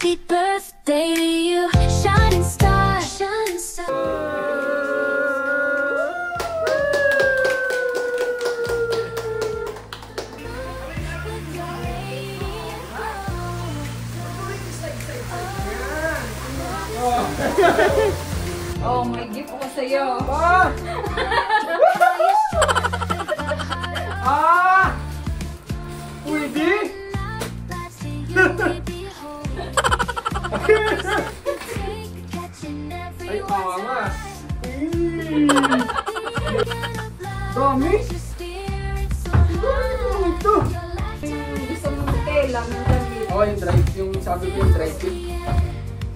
Happy birthday to you, shining star, shining star. Oh, may gift ko sa'yo. Pwede? Ay, angas. Dami? Ito. Gusto mo tela ng sabi. Oh, yung sabi ko yung dry fit.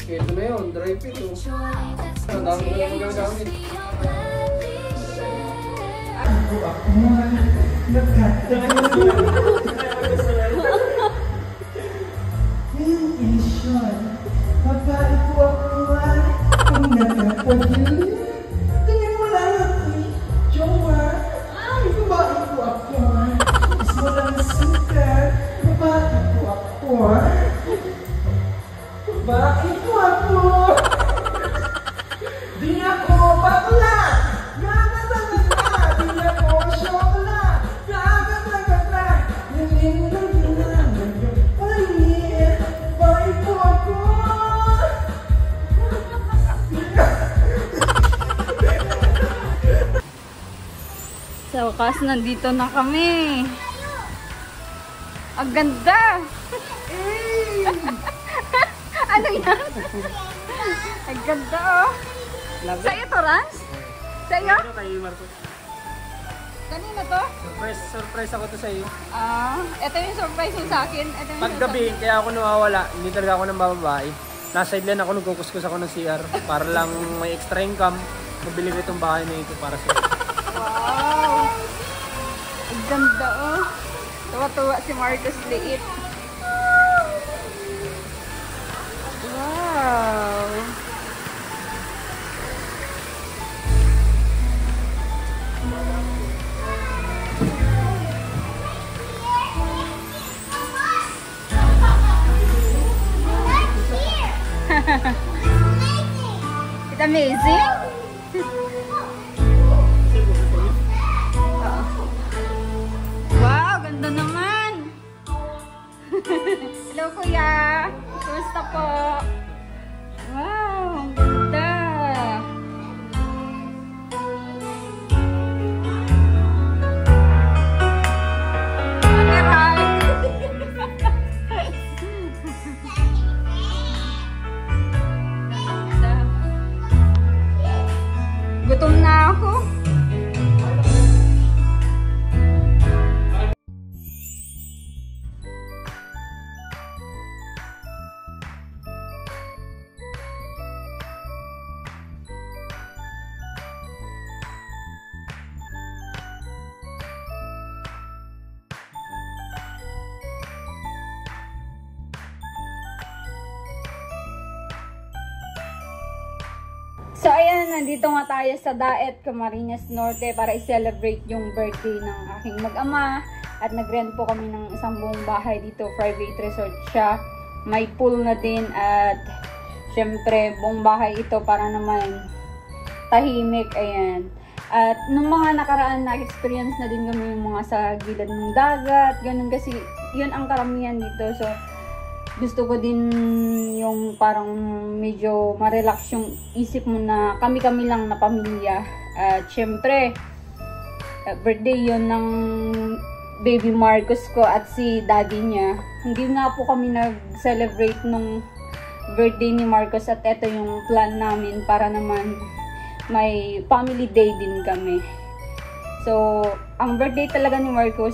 Ito na yun, dry fit. Ang dami ko na magagamit. Ilisyon, babae ko ako ay kung nagkapagili. Tingin mo lang ako, jowa. Ay, babae ko ako. Mas walang sukat, babae ko ako. Babae ko ako. Di ako bakla. Yaga talaga. Di ako syokla. Yaga talaga. Yaling lang ginagawa. Babae ko ako. Sa wakas, nandito na kami. Ang ganda! Ano yan? Ang ganda, oh. Sa'yo to, Rans? Sa'yo? Ito kay Marcos. Kanina to? Surprise ako to sa iyo. Ito yung surprise mo sa akin. Ito yung Paggabi, kaya ako nawawala. Hindi talaga ako ng bababae. Nasa sideline ako, nagkukuskus ako ng CR. Para lang may extra income. Mabili ko itong bahay na ito para sa iyo. Wow! Ang ganda, oh. Tuwa-tuwa si Marcos Liit. Wow! It's amazing. Wow, ganda naman. Hello, kuya. Kumusta po? Wow, ang ganda. Gutom na ako. So ayan, nandito nga tayo sa Daet, Camarines Norte para i-celebrate yung birthday ng aking mag-ama. At nag-rent po kami ng isang buong bahay dito, private resort siya. May pool na din at syempre buong bahay ito para naman tahimik, ayan. At nung mga nakaraan na-experience na din kami yung mga sa gilid ng dagat, ganun kasi yun ang karamihan dito. So gusto ko din yung parang medyo ma-relax yung isip mo na kami-kami lang na pamilya. At syempre, birthday yon ng baby Marcos ko at si daddy niya. Hindi nga po kami nag-celebrate nung birthday ni Marcos at eto yung plan namin para naman may family day din kami. So, ang birthday talaga ni Marcos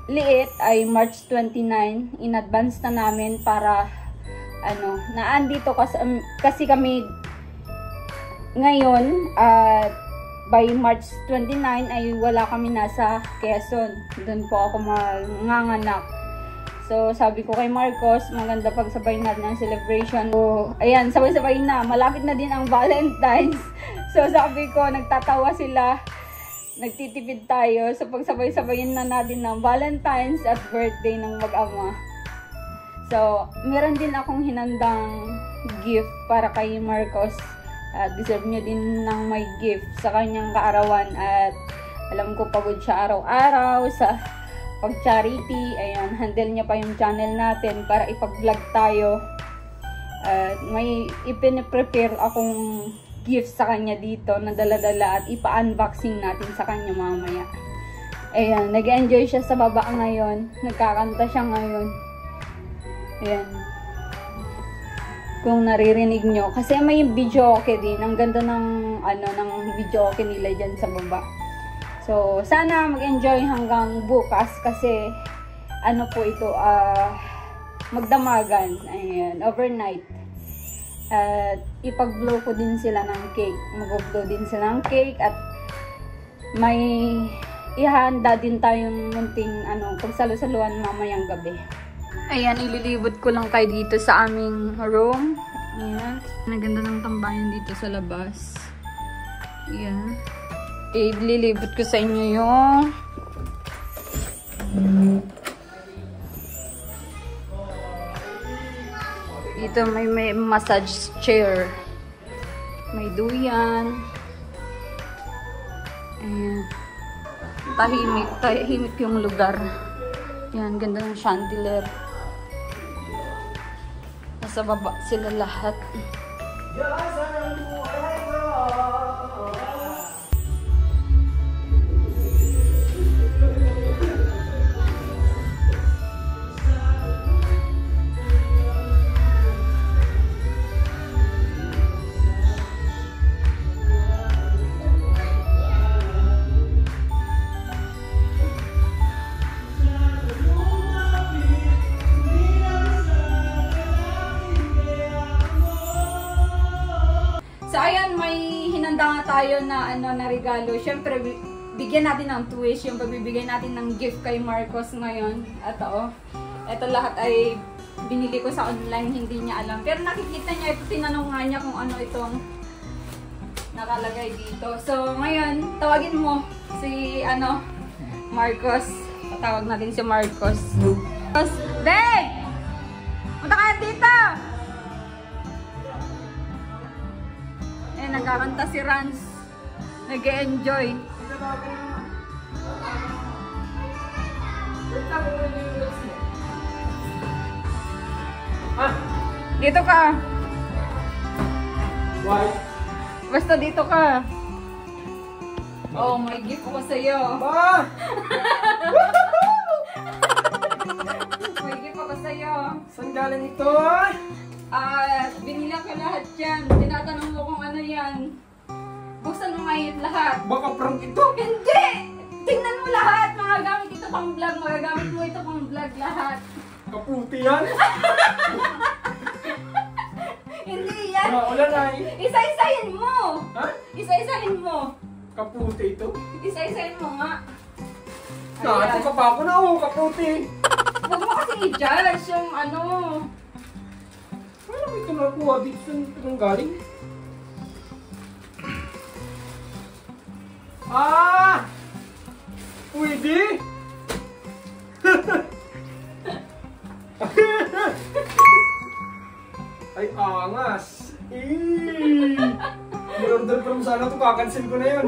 Liit ay March 29. In advance na namin para naandito kasi kami ngayon at by March 29 ay wala kami nasa Quezon. Doon po ako manganganak. So sabi ko kay Marcos, maganda pagsabay natin ang celebration. So ayan, sabay-sabay na. Malapit na din ang Valentine's. So sabi ko, nagtatawa sila. Nagtitipid tayo. So pagsabay-sabayin na natin ng Valentine's at birthday ng mag-ama. So, meron din akong hinandang gift para kay Marcos. Deserve niya din ng may gift sa kanyang kaarawan at alam ko pagod siya araw-araw sa pag-charity. Ayan, handle niya pa yung channel natin para ipag-vlog tayo. At may ipine-prepare akong gift sa kanya dito na dala-dala at ipa-unboxing natin sa kanya mamaya. Ayan, nag-enjoy siya sa baba ngayon. Nagkakanta siya ngayon. Ayan. Kung naririnig nyo. Kasi may video okay din. Ang ganda ng, ng video okay nila dyan sa baba. So, sana mag-enjoy hanggang bukas. Kasi, po ito, magdamagan. Ayan, overnight. At ipag-blow ko din sila ng cake. Mag-blow din sila ng cake. At may ihanda din tayong munting pagsalo-saluan mamayang gabi. Ayan, ililibot ko lang kayo dito sa aming room. Ayan. Naganda ng tambayan dito sa labas. Ayan. Ililibot ko sa inyo yung dito may massage chair. May duyan. Ayan. Tahimik yung lugar. Yan, ganda ng chandelier. Nasa baba sila lahat. So, ayan, may hinanda nga tayo na, na regalo. Siyempre, bigyan natin ng twist yung pagbibigay natin ng gift kay Marcos ngayon. At ito lahat ay binili ko sa online, hindi niya alam. Pero nakikita niya, ito tinanong nga niya kung ano itong nakalagay dito. So, ngayon, tawagin mo si, Marcos. Patawag natin si Marcos. Marcos, Dave! Punta ka dito! Nagkakanta si Rans. Nag-enjoy. Dito ka. Why? Basta dito ka. Oh, may gift ko sa'yo. Ba! May gift ko sa'yo. Saan galing ito? Binila ko lahat yan. Tinatanong mo kung ano yan. Buksan mo ngayon lahat. Baka prank ito? Hindi! Tingnan mo lahat. Mga gamit ito pang vlog. Magagamit mo ito pang vlog lahat. Kaputi yan? Hindi yan. Ulan ay. Isa-isahin mo. Ha? Isa-isahin mo. Kaputi ito? Isa-isahin mo nga. Ito ka pa ako na kaputi. Huwag mo kasi i-judge yung Ano ba ito nakuha dito sa galing? Pwede? Ay, angas. Order ko sana ito, kakancel ko na yun.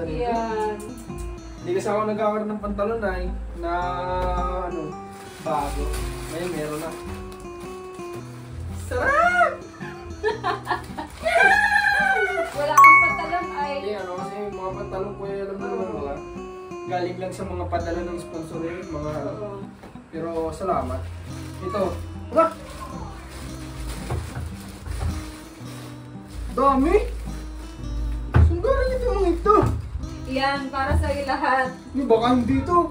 Yan. Hindi kasi ako nag-awar ng pantalon na bago. Ngayon meron na. Sarap! Wala kang pantalon ay... Hindi, kasi mga pantalon ko alam mo naman mga galing lang sa mga padala ng sponsor mga pero salamat. Ito. Wala! Dami! Saan galing ito mga ito? Yan, para sa'yo lahat. Baka hindi ito.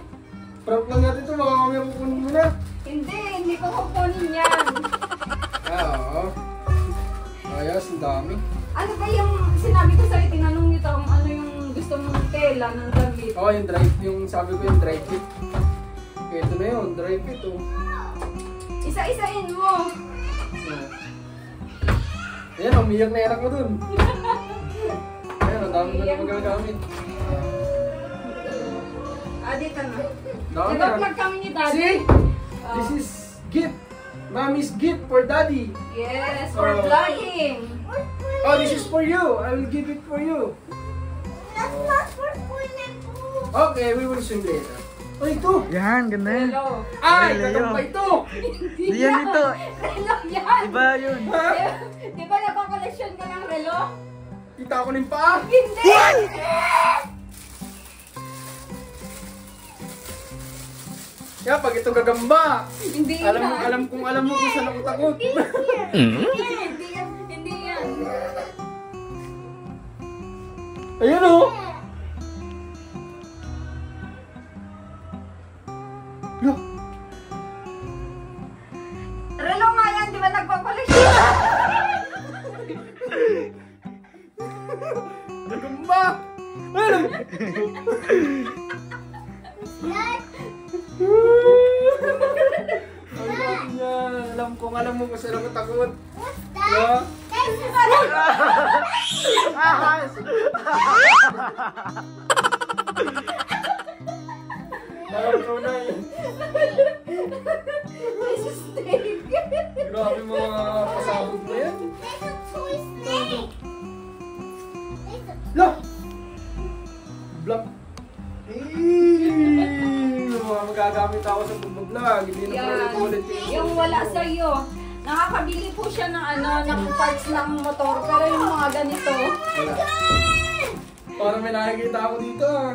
Prank lang natin ito, baka kami kukunin mo na. Hindi ko kukunin yan. Oo. Ayos, ang dami. Ano ba yung sinabi ko sa'yo, tinanong nito kung ano yung gusto mong tela ng damit. Oo, yung sabi ko yung dry fit. Ito na yun, dry fit Isa-isahin mo. Ayan, umiyak na irak mo dun. Ayan, ang dami na magagamit. Dito na. Dami Nag-vlog kami ni Daddy. See? This is gift. Mommy's gift for daddy. Yes, for Oh. vlogging. Oh, this is for you. I will give it for you. That's not for Kuya Boo. Okay, we will swim later. Oh, ito. Yan, ganda yan. Hello. Ay, Leo. katong pa ito. Di yan ito. Relo yan. Iba yun. Di ba nagko-collection ka ng relo? Kita ko ng paa. Hindi! Kaya pag ito gagamba. Hindi Alam yan. alam mo kung saan ako takot. Hindi yan. Hindi yan. Ayun oh. Look. Relo nga yan, di ba nagko-collection? Gagamba. Alam. Alam mo kung saan ako takot. What's Yeah. Alam ko na eh. This is snake. Grabe mga pasabog na yan. There's a toy snake. Look! Vlog. Mga magagamit ako sa pag-vlog. Hindi na ulit-ulit. Yung wala sa'yo. Nakakabili po siya ng ng parts ng motor. Pero yung mga ganito, Wala. Parang may nakikita ako dito ah.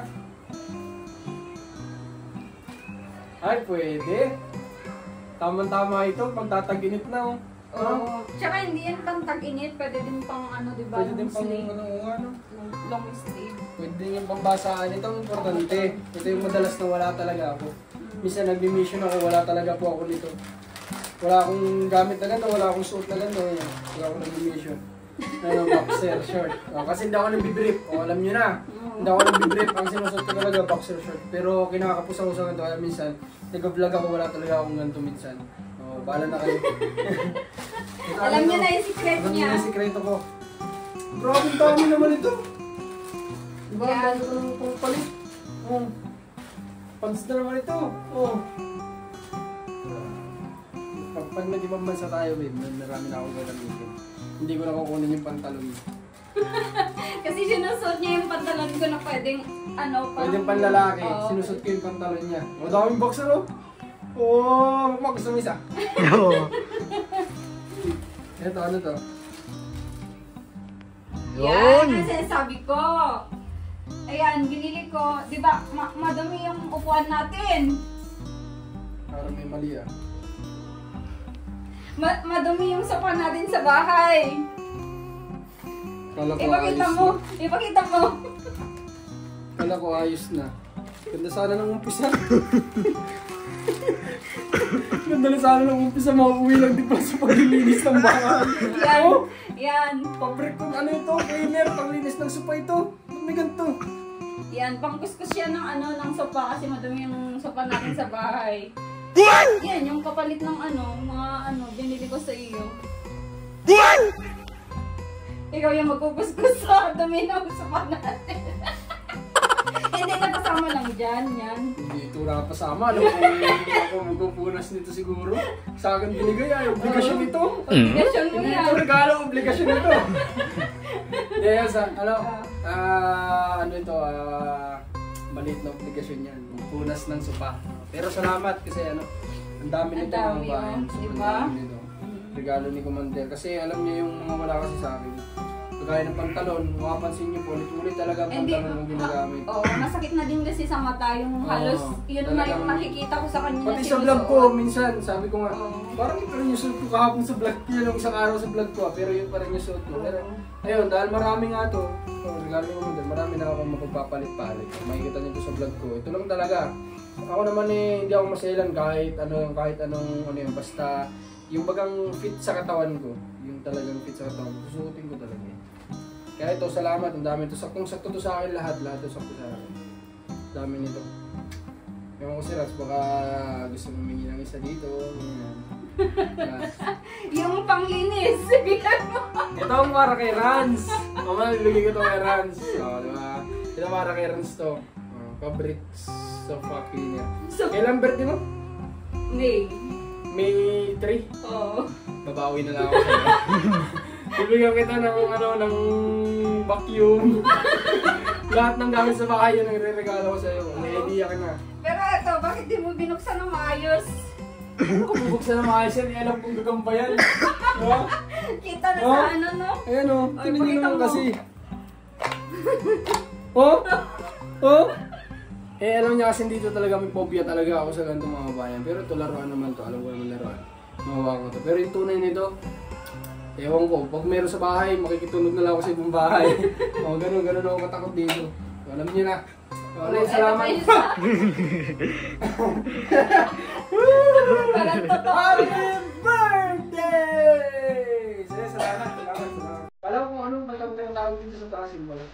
Ay, pwede. Tama-tama ito, pang tataginit na oh. oh. Tsaka hindi yan pang tag-init. Pwede din pang diba? Pwede din pang sleeve. ano. Long sleeve. Pwede din yung pambasaan. Ito ang importante. Ito yung madalas na wala talaga ako. Minsan nag-mission ako, wala talaga po ako nito. Wala akong gamit na ganda, wala akong suot na ganda. Wala akong nag-mission. Boxer short. Kasi hindi ako nagbibrief. Alam nyo na. Hindi ako nagbibrief. Ang sinusuot ko talaga boxer short. Pero kinakapos ako sa ganito. Kaya minsan, nag-vlog ako, wala talaga akong ganito minsan. Bahala na kayo. Alam niyo na yung secret Alam niya. niyo yung sikreto ko. Grabe ang dami naman ito. Diba? Ang Yan. dami ko naman pang palit. Pants na naman ito. Pag nag-ibang bansa tayo, babe, marami na akong gagamitin. Hindi ko na kukunin yung pantalon. Kasi sinusuot niya yung pantalon ko na pwedeng Pwedeng panlalaki. Oo. Sinusot ko yung pantalon niya. O, daming boxer oh. Oo, gusto mo isa. Oo. Ito, ano to? Yan ang sinasabi ko. Ayan, binili ko. Di ba, madumi yung upuan natin. Parang may mali ah. Madumi yung sofa natin sa bahay. Kala ko Ipakita ayos mo. na. Ipakita mo. Kala ko ayos na. Ganda sana ng umpisa. Ganda na sana ng umpisa. Mauuwi lang din pala sa paglilinis ng bahay. Yan. Oh, Yan. pabrik kong ano ito. Cleaner, panglinis ng sopa ito. Ba't may ganito? Yan. Pangkuskus siya ng ng sofa kasi madumi yung sofa natin sa bahay. Yan. Yung kapalit ng mga binili ko sa iyo. Ikaw yung magkukuskus sa dumi ng sofa natin. Hindi na kasama lang dyan. Yan. Hindi ito nakapasama. Alam ko hindi ako magpupunas nito siguro. Sa akin binigay ay obligasyon ito. Obligasyon mo Hindi yan. ito regalo, obligasyon ito. Yes, maliit na obligasyon yan. Punas ng sopa. Pero salamat kasi ang dami nito Ang dami, mga bayan. oh. Sobrang Diba? dami nito. Regalo ni Commander. Kasi alam niya yung mga wala kasi sa akin. Kagaya ng pantalon, makapansin niyo po, ulit-ulit talaga ang Hindi. pantalon ang ginagamit. Masakit na din kasi sa mata yung halos, yun na yung talagang- nakikita ko sa kanya na Pati sa vlog ko, minsan, sabi ko nga, Oo. parang ito rin yung suot ko kahapon sa vlog ko, yung isang araw sa vlog ko, pero yun pa rin yung suot ko. Pero, ayun, dahil marami nga to, regalo ko din, marami na ako mapagpapalit-palit. Makikita niyo to sa vlog ko. Ito lang talaga. Ako naman hindi ako maselan kahit anong basta yung bagang fit sa katawan ko, yung talagang fit sa katawan ko, susuotin ko talaga. Kaya ito, salamat, ang dami ito. Sakto to sa akin lahat ito sakto sa akin. Dami nito. Ewan ko si Rats, baka gusto humingi ng isa dito. Yung panglinis, bigyan mo. Ito ang para kay Rans. Mama, bibigay ko ito kay Rans. Diba? Ito para kay Rans to. Fabric sofa cleaner. So- Kay Lambert din mo? May. May 3. Oo. Babawi na lang ako sa'yo. Bibigyan kita ng ng vacuum. Lahat ng gamit sa bahay yun ang re-regalo ko sa'yo. May idea ka na. Pero eto, bakit di mo binuksan ng maayos? Ano kung bubuksan na maayos yan, alam kong gagampayan. Diba? Kita na sa ano, no? Ayan o, Ay, tingnan pakita naman mo. kasi. Oh? Oh? Eh, alam niya kasi dito talaga may phobia talaga ako sa ganitong mga bayan. Pero ito, laruan naman to. Alam ko naman laruan. Mahawa ko to. Pero yung tunay nito, ewan ko, pag meron sa bahay, makikitunog na lang ako sa ibang bahay. O, ganun ako katakot dito. So, alam niyo na. Ulit, salamat. Ito pa yung parang totoo. Happy birthday! Sige, salamat. Alam ko kung anong matang tawag dito sa taas yung bala.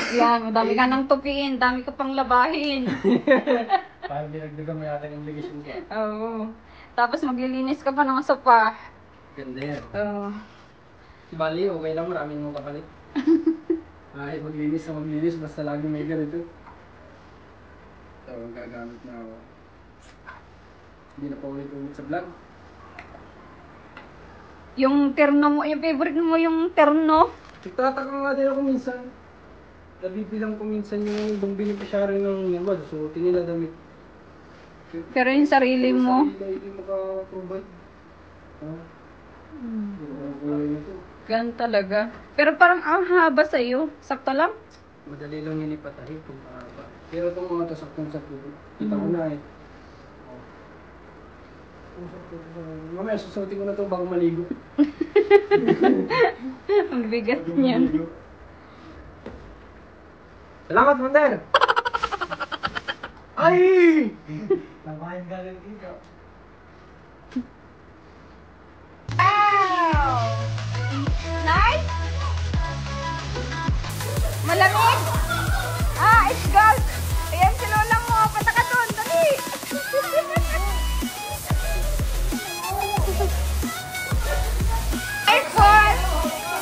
Yan, dami ka nang tupiin, dami ka pang labahin. Parang dinagdagan mo yata yung legasyon ko. Oo. Tapos maglilinis ka pa ng sopa. Ganda yan. Oo. Bali, okay lang, maraming mong kapalit. Kahit maglinis na maglinis, basta lagi may ganito. So, gagamit na ako. Hindi na pa ulit-ulit sa vlog. Yung terno mo, yung favorite mo yung terno. Nagtataka nga din ako minsan. Nabibilang ko minsan yung ibang binipisyari ng iba. Susuotin nila damit. Pero yung sarili mo, Hindi maka-provide. Ha? gan talaga. Pero parang ang haba sa'yo. Sakto lang. Madali lang yun ipatahi kung mahaba. Pero itong mga tasaktong-sakto, kita ko na eh. Mamaya susuotin ko na ito bago maligo. Ang bigat niyan. Salamat, Mander! Ay! Namahin ka rin dito. Wow! Nice! Malamig! Ah, it's gold! Ayan si Lola mo, punta ka doon, dali! Careful!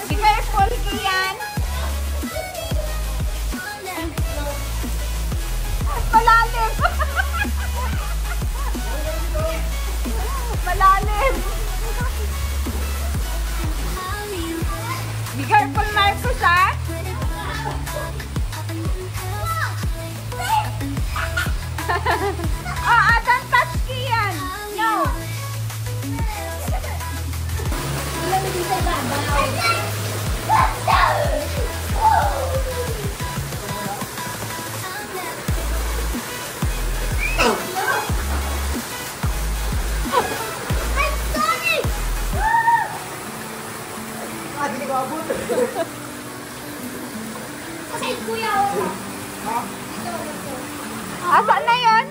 Be careful, Kian! Malalim! Malalim! Be careful, Marcos, ha? Oh, don't touch Kian! No! Kasi kuya ako. Asan na yun?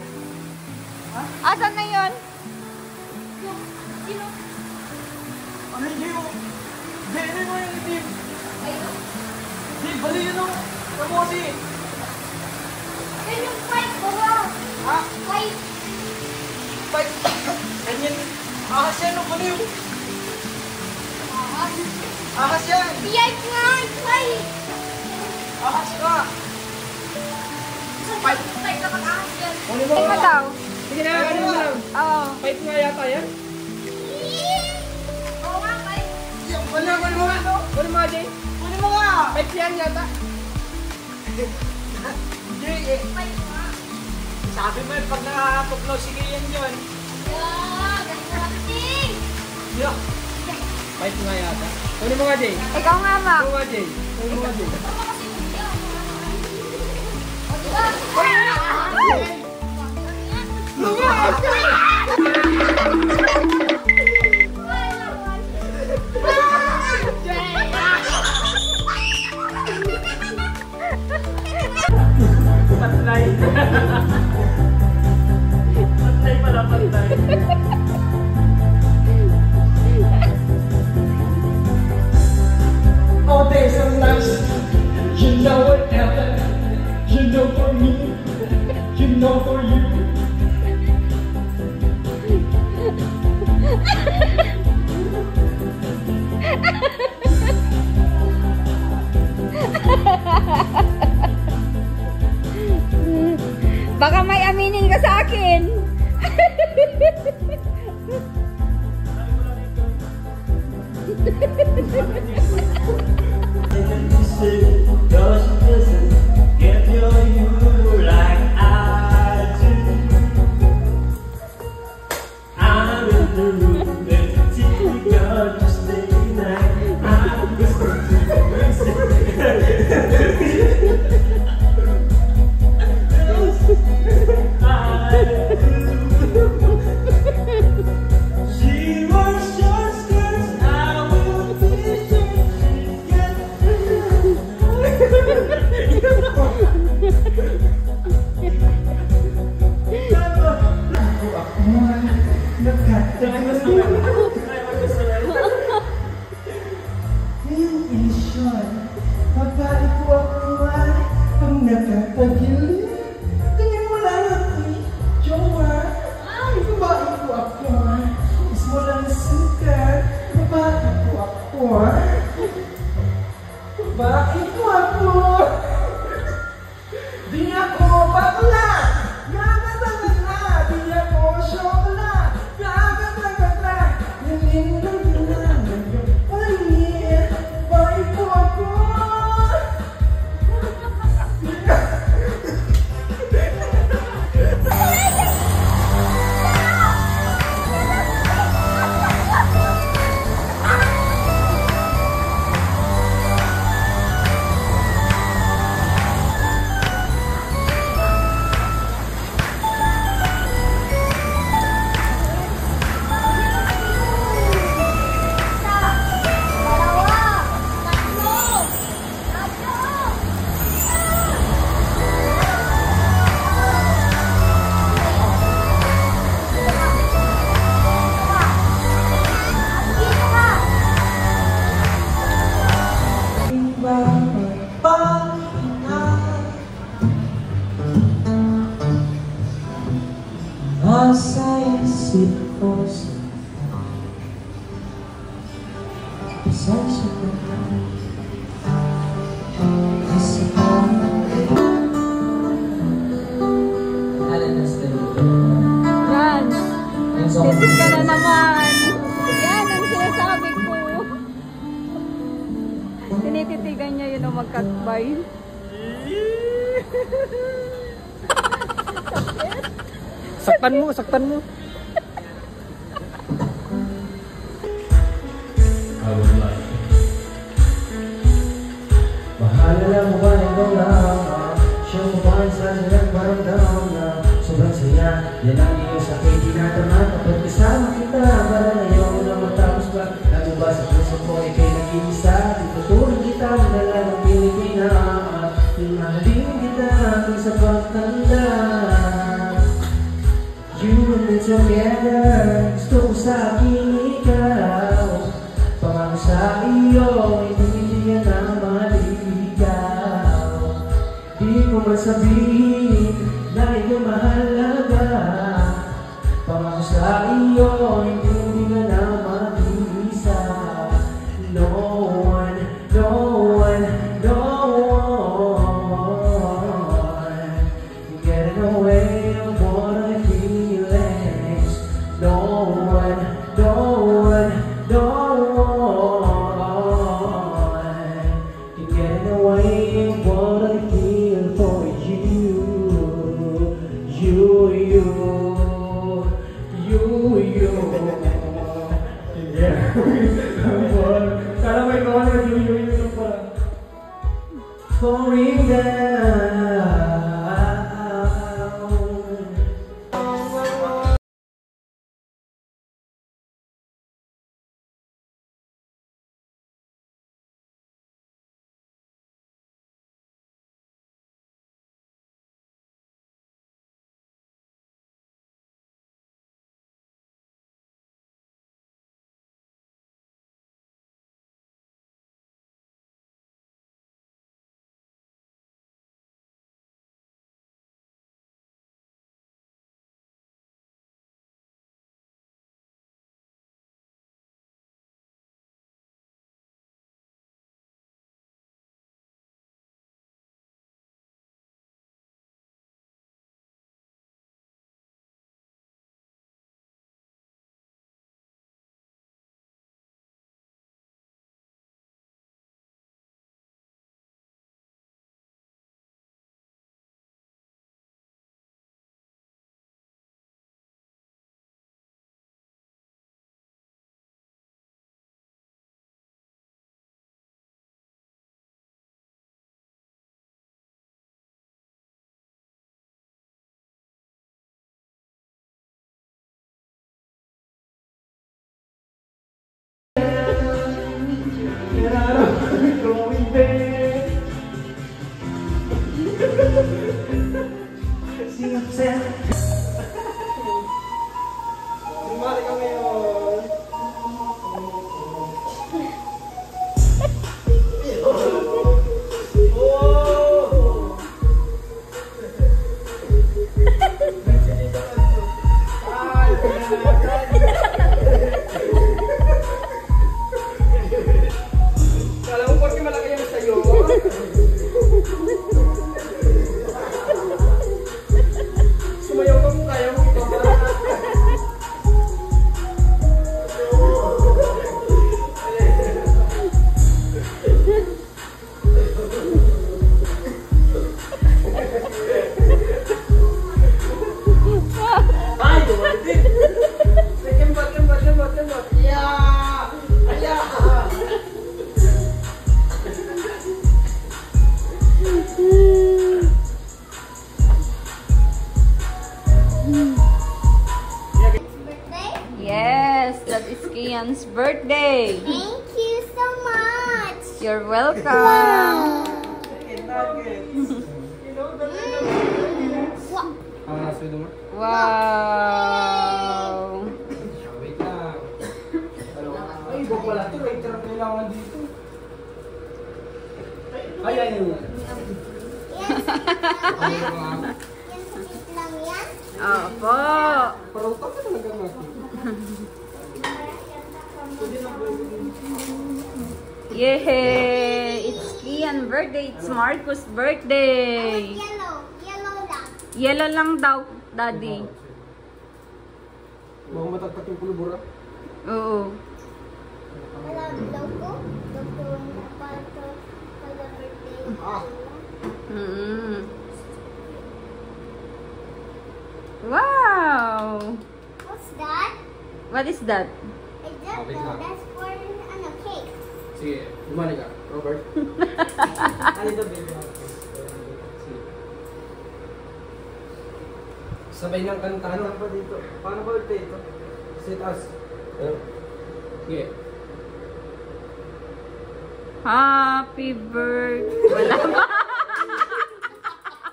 Asan na yun? Sino? Ano yun? Bene mo yung team. Di, bali yun o. Kamosi. Yan yung fight ko ba? Ha? Fight. Fight. Ganyan. Ahas yan o. Bali yun. Ahas yan. Fight nga. Fight. Ahas ka. Fight. Fight na mag-ahas yan. Ano mo? Ikaw daw. Sige na, ano mo lang? Oo. Fight nga yata yan. Oo nga, fight. Yung wala mo nga. Ano mga Jay? Kunin mo nga. Fight yan yata. Jay, eh. Fight nga. Sabi mo pag nakakatuklaw, sige yan yun. Yeah, ganun. Yeah. Fight nga yata. Ano mga Jay? Ikaw nga, Mac. Ano mga Jay? Ano mga Jay? Patlay. Patlay pala, patlay. All days and nights, you know whatever, you know for me, you know for you. Ngayong ilusyon, babae ko ako ay ang nakapagilid. Tingin mo lang ako'y jowa. Ay, babae ko ako. Mismo lang sukat, babae ko ako. Babae ko ako. Di ako bakla. Gagagagagla. Di ako syokla. Gagagagagla. Masaya sipos pasensya na kasi Rans, titis ka na naman. Yan ang sinasabi ko. Tinititigan niya yun ang magkatbay. Saktan mo, saktan mo. Mahalala mo ba ikaw lang? Siya mo ba ang sana nagparamdam na sobrang saya? Yan ang iyong sakit tinatama kapag kasama kita. Para ayaw mo na matapos ba? Lalo ba sa puso ko ikay nag-iisa? Tutulong kita magdala ng Pilipinas. Mahalin kita hanggang sa pagtanda. You and me together. Gusto ko sa aking ikaw. Pangako sa iyo, hindi yan ang maligaw. Di ko man sabihin na ikaw mahalaga. Pangako sa iyo, hindi ka na mag-isa. No one, no one, no one getting away of what I feel. No one, no one, no one can get away of what I feel for you. Yeah. Sana may gawa na you pa. Falling down. Yes, that is Kian's birthday. Thank you so much. You're welcome. Swede mo? Wow. Wait lang. Ay, iba pala ito. Later ang kailangan dito. Ay. Yan sakit lang yan. Opo. Parang ito ka talaga natin. Yay! It's Kian's birthday. It's Marcos' birthday. Yellow lang. Yellow lang daw, Daddy. Baka matagpat yung kulubura. Oo. Wala logo. Logo na para birthday. Mm. Wow! What's that? What is that? I don't wait know. lang. That's for cake. Sige, lumali ka. Robert. Sabay ng kanta. Ano ba dito? Paano ba ito? Sit us. Sige. Happy birthday.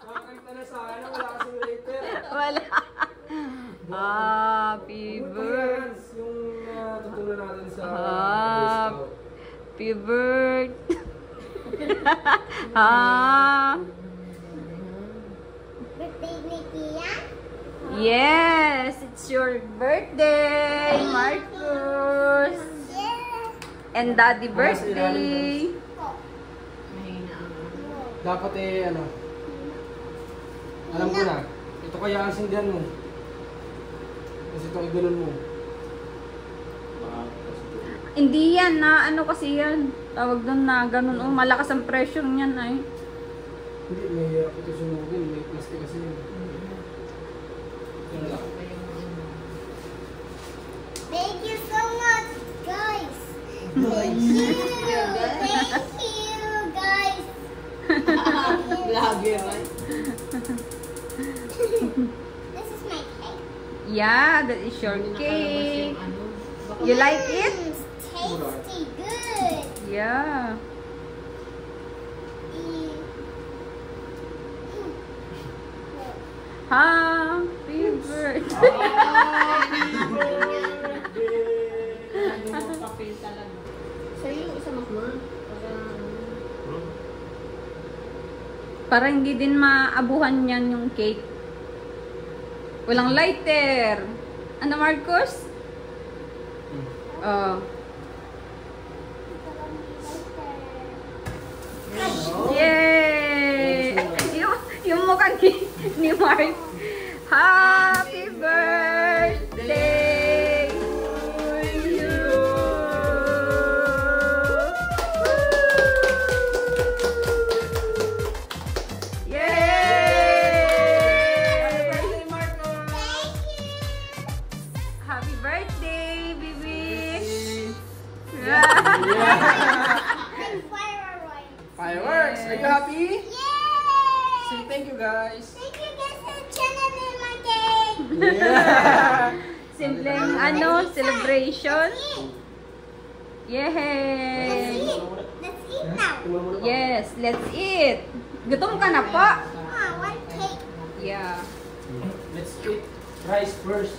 Nakakanta na sa akin. Wala kasing later. Wala. Happy birthday. Yung tutunan natin sa Happy birthday. Birthday ni Kian? Yes, it's your birthday, Marcos. Yes. And Daddy birthday. dapat alam ko na. Ito kaya ang sindihan mo. Kasi ito iganon mo. Hindi yan na ano kasi yan. Tawag doon na ganun. Oh, malakas ang pressure niyan ay. Hindi, may ito sunugin. May plastic kasi yun. Yan lang. Thank you so much, guys. Thank you. Thank you, guys. Lagi, right? This is my cake. Yeah, that is your cake. You like it? Tasty, good. Yeah. Happy birthday. Sa'yo yung isa makma. Para hindi din maabuhan yan yung cake. Walang lighter. Ano, Marcos? Oh. Yay! Yung mukhang ni Mark. Happy birthday to you! Yay! Happy birthday, baby! Fireworks! Are you happy? Yay! Say thank you guys! Thank you guys for tuning in my cake. Yeah! Simpleng celebration. Let's Yay! eat. Let's eat now. Yes, let's eat. Gutom ka na po? One cake. Yeah. Let's eat rice first.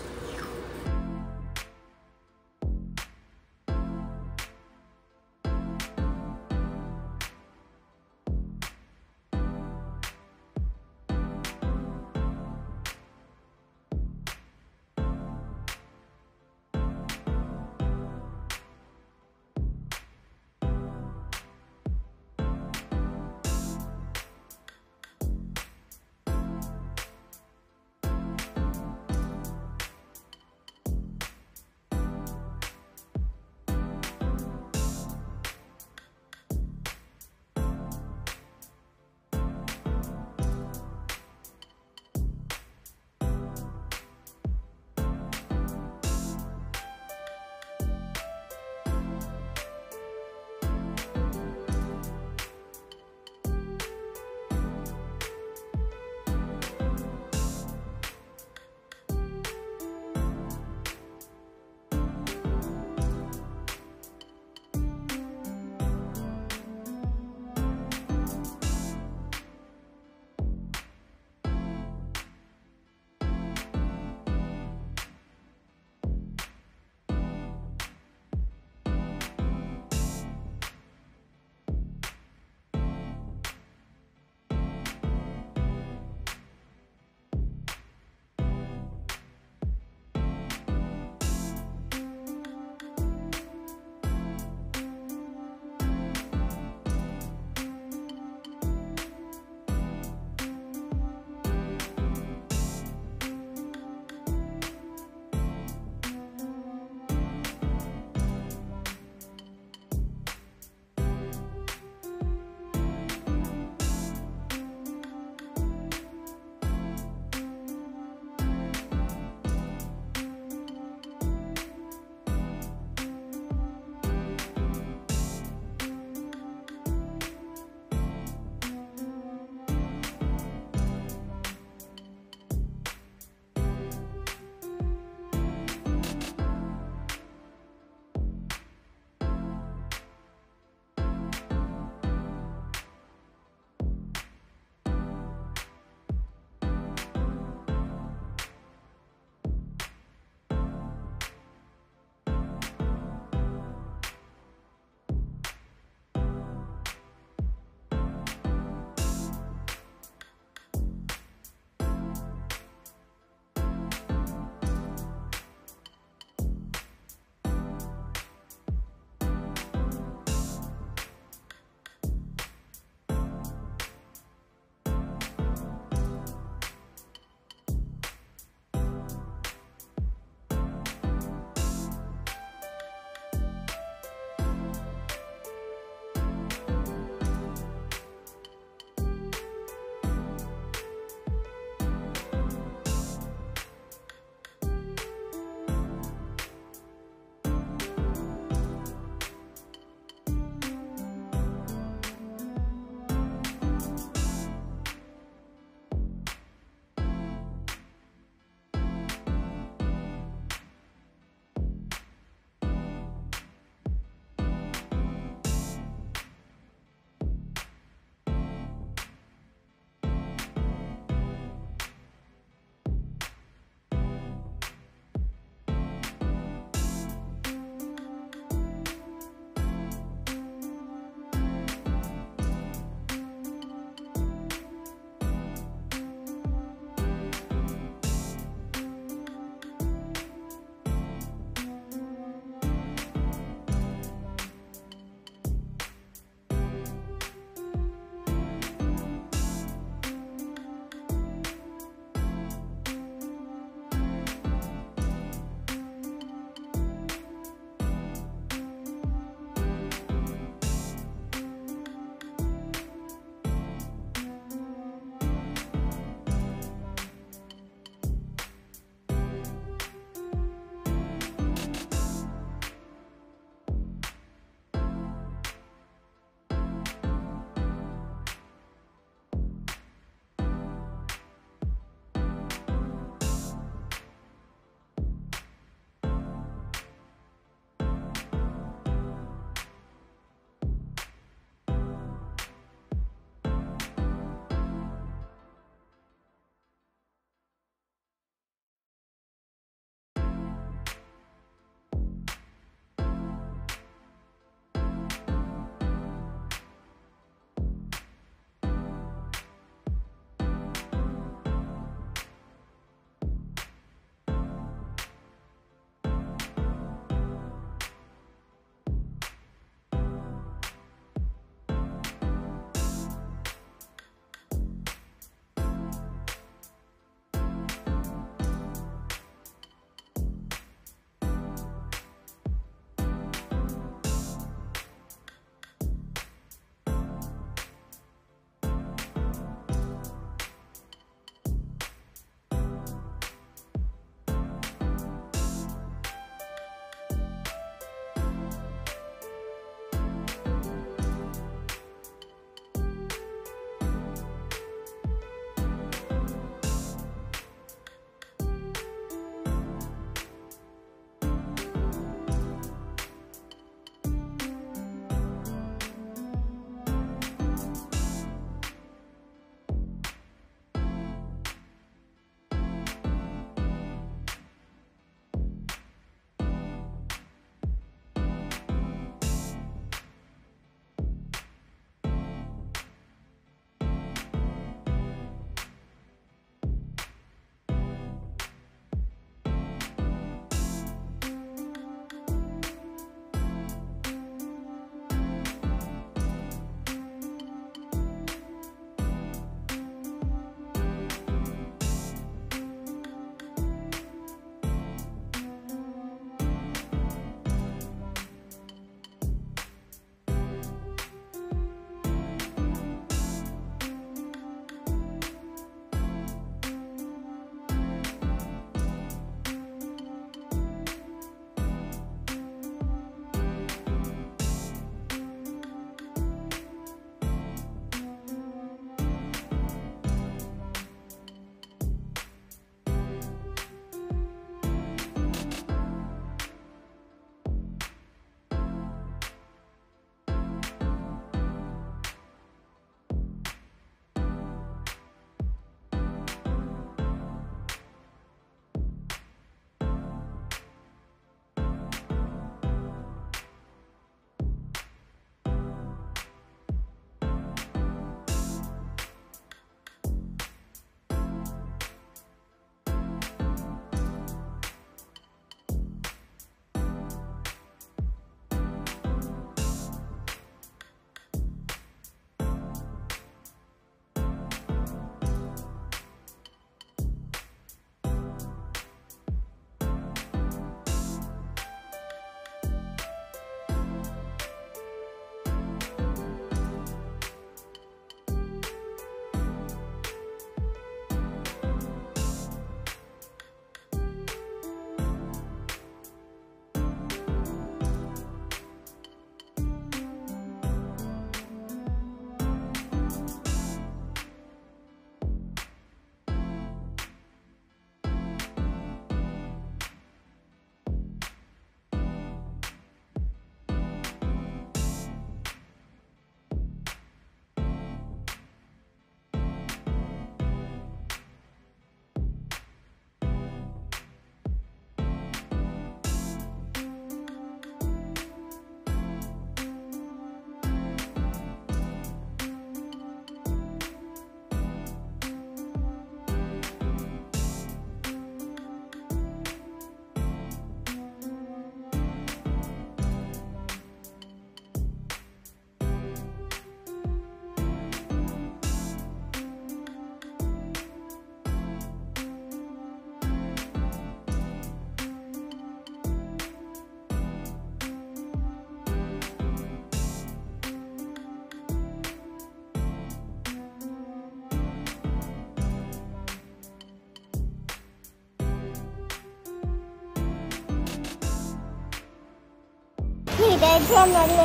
Hey, that's already.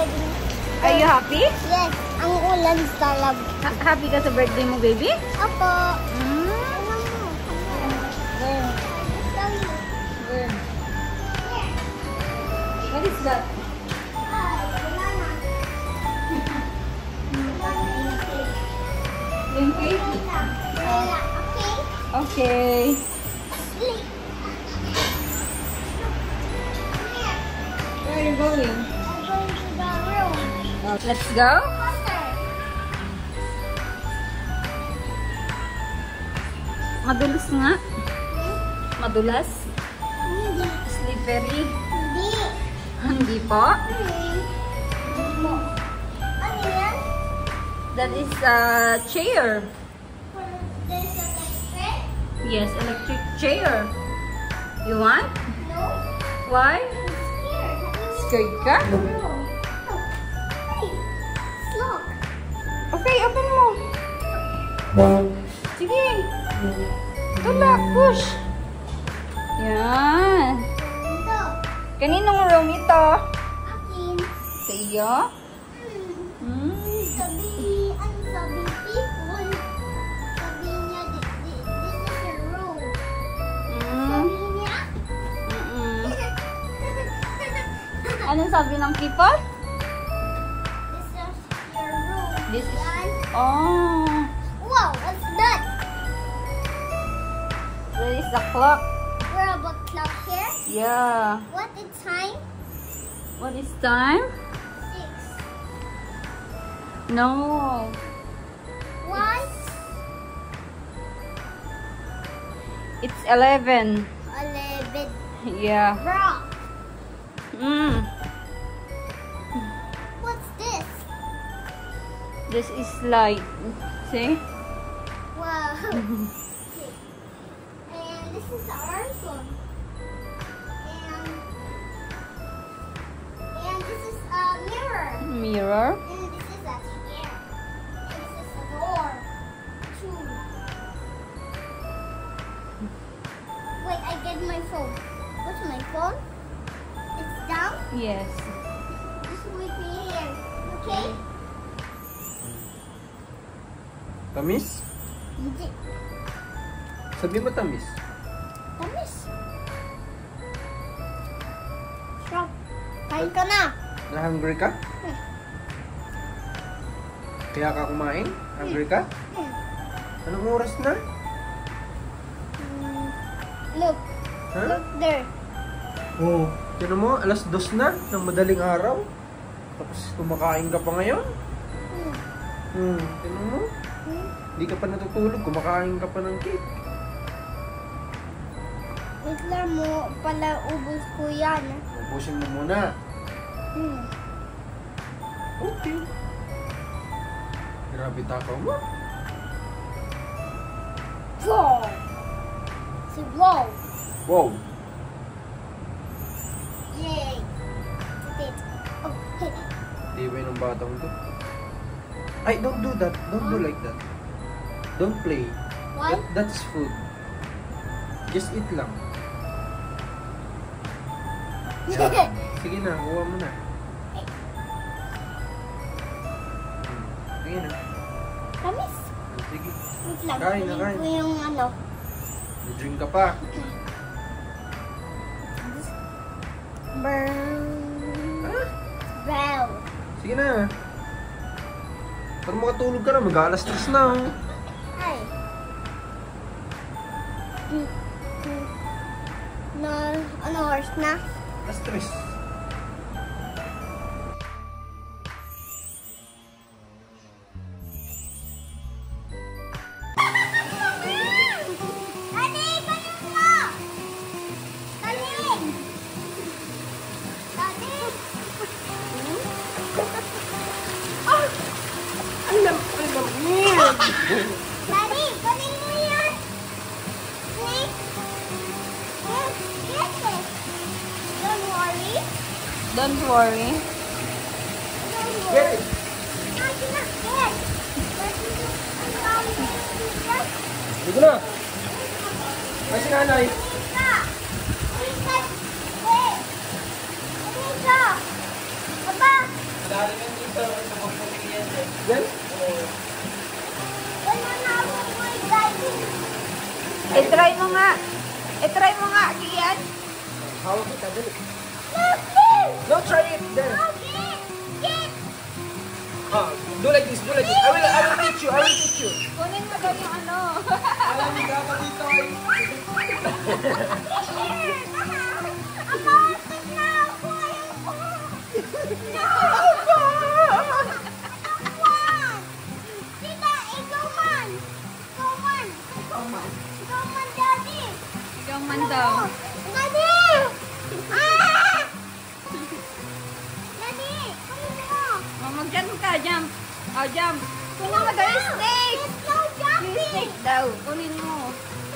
Are you happy? Yes, ang ulan sa lab. Happy ka sa birthday mo, baby? Opo. Mm. What is that? Yung cake? Okay. Where are you going? Let's go. Madulas nga. Madulas. Slippery. Hindi po. That is a chair. Yes, electric chair. You want? Why? Scared ka? Okay, open mo. Sige. Tulak, push. Yan. Kaninong room ito? Sa iyo? Sabi people, sabi niya, this is your room. Sabi niya, Anong sabi ng people? this is your room. This is... Yan. Oh. Wow, what's that? That is the clock. We're about clock here. Yeah. What is time? What is time? 6. No. What? It's 11. 11. Yeah. Rock. What's this? This is light. See? Wow. And this is our phone. And this is a mirror. Mirror. And this is a chair. And this is a door. 2. Wait, I get my phone. What's my phone? It's down. Yes. Just wait me here. Okay? Tamis? Hindi. Sabi mo tamis. Tamis. Sarap. Kain ka na. Na-hungry ka? Kaya ka kumain? Hungry ka? Anong oras na? Look. Ha? Look there. Oo. Tinan mo, alas 2 na ng madaling araw. Tapos kumakain ka pa ngayon? Tinan mo? Hindi ka pa natutulog, kumakain ka pa ng cake. Wait lang mo. Pala ubos ko yan. Ubusin mo muna. Okay. Grabe takaw mo. Wow. Si wow. Wow. Yay. Wait. Okay. Tibay ng batang to. Ay, don't do that. Don't do like that. Don't play. Why? That's food. Just eat lang. Yeah. Sige na, kuha mo na. Sige na. Tamis. Sige. Wait lang. Kain na, Kunin kain. ko yung ano. Drink ka pa. Brown. Sige na. Para makatulog ka na, mag-alas 3 na. Ay. Na, ano oras na? Alas 3. Daddy, panin mo! Panin! Daddy! Daddy, panin mo yan! Please? Yes, yes. Don't worry. Don't worry. Don't worry. Get it! No, you're not dead. Dito na. Ay, si nanay. Lisa! Lisa! Wait! Lisa! try mo nga, Kian. Hawak kita, dali. No, try it. There. Do like this, do like this. I will teach you, I will teach you. Kunin mo daw yung ano. Alam mo dapat dito ay... Yung man daw. Mag-jump ka, jump. Oh, jump. Kunin mo daw yung snake. Yung snake daw. Kunin mo.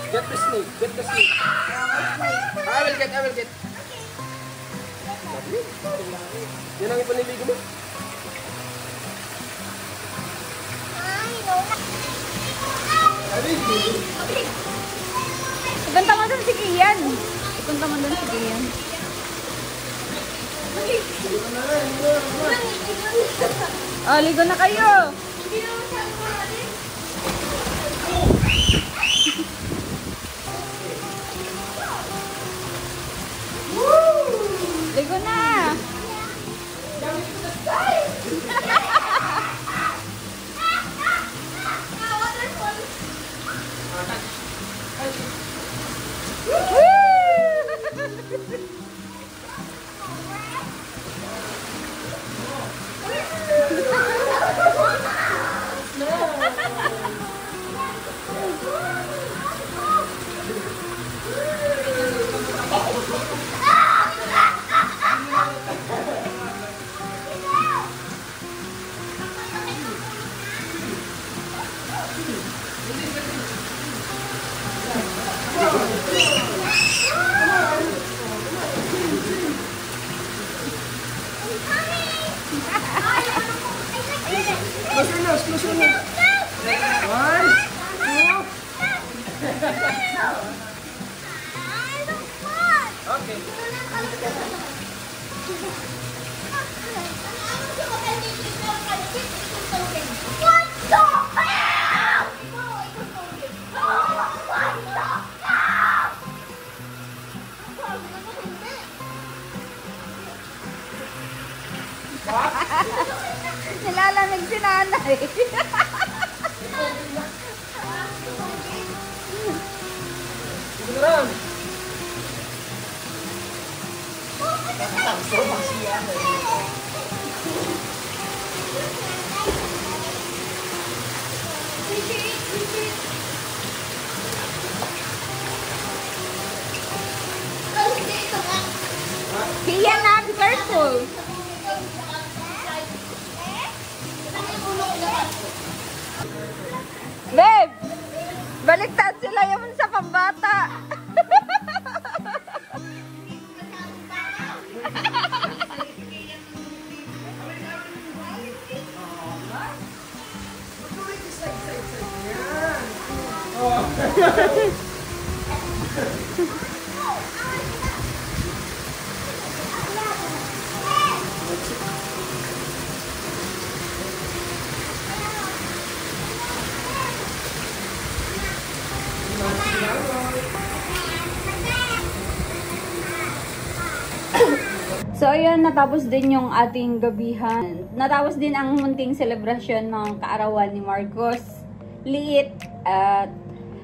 Get the snake, get the snake. I will get. Yan ang ipaniligo mo. Ipunta mo doon si Kian. Ipunta mo doon si Kian. Oh, ligo na kayo. Ligo na. Close your nose. 1, 2. Okay. Nilalamig si nanay. Siguro. Kian na, be careful. Babe, baliktad sila yung sa pambata. So, ayun, natapos din yung ating gabihan. Natapos din ang munting selebrasyon ng kaarawan ni Marcos. Liit at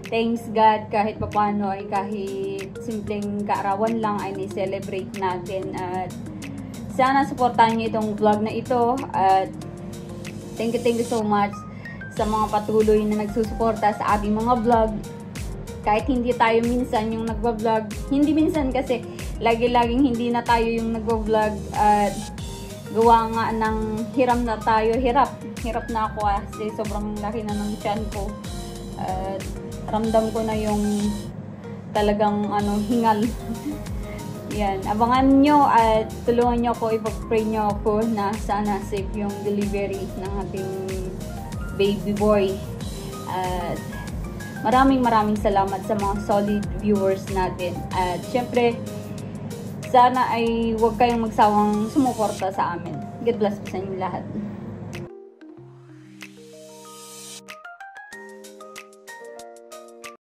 thanks God kahit papano ay kahit simpleng kaarawan lang ay ni-celebrate natin. At sana supportahan niyo itong vlog na ito. At thank you so much sa mga patuloy na nagsusuporta sa ating mga vlog. Kahit hindi tayo minsan yung nagva-vlog, hindi minsan kasi lagi-laging hindi na tayo yung nagva-vlog at gawa nga ng hiram na tayo. Hirap na ako kasi sobrang laki na ng tiyan ko. At ramdam ko na yung talagang hingal. Yan, abangan nyo at tulungan nyo ako, ipag-pray nyo ako na sana safe yung delivery ng ating baby boy. At maraming salamat sa mga solid viewers natin. At syempre, sana ay huwag kayong magsawang sumuporta sa amin. God bless po sa inyo lahat.